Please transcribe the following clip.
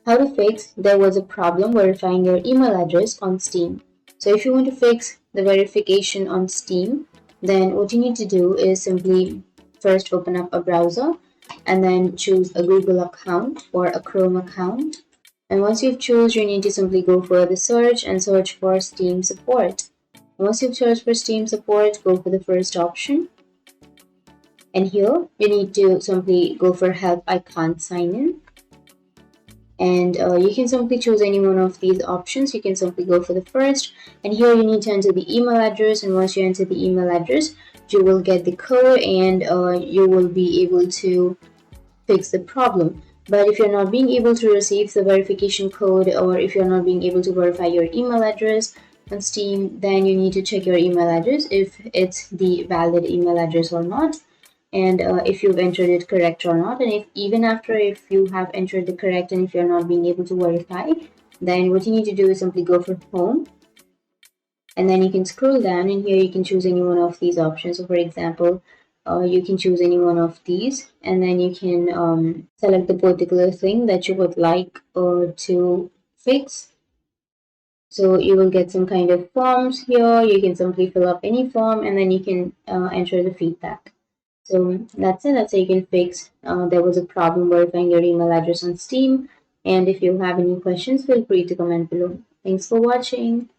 How to fix there was a problem verifying your email address on Steam. So if you want to fix the verification on Steam, then what you need to do is simply first open up a browser and then choose a Google account or a Chrome account. And once you've chosen, you need to simply go for the search and search for Steam support. Once you've searched for Steam support, go for the first option. And here you need to simply go for help I can't sign in. And you can simply choose any one of these options. You can simply go for the first, and here you need to enter the email address, and once you enter the email address, you will get the code and you will be able to fix the problem. But if you're not being able to receive the verification code, or if you're not being able to verify your email address on Steam, then you need to check your email address if it's the valid email address or not, and if you've entered it correct or not. And if even after if you have entered the correct and if you're not being able to verify, then what you need to do is simply go for home, and then you can scroll down, and here you can choose any one of these options. So for example, you can choose any one of these, and then you can select the particular thing that you would like to fix. So you will get some kind of forms here. You can simply fill up any form, and then you can enter the feedback. So that's it. That's how you can fix. There was a problem verifying your email address on Steam. And if you have any questions, feel free to comment below. Thanks for watching.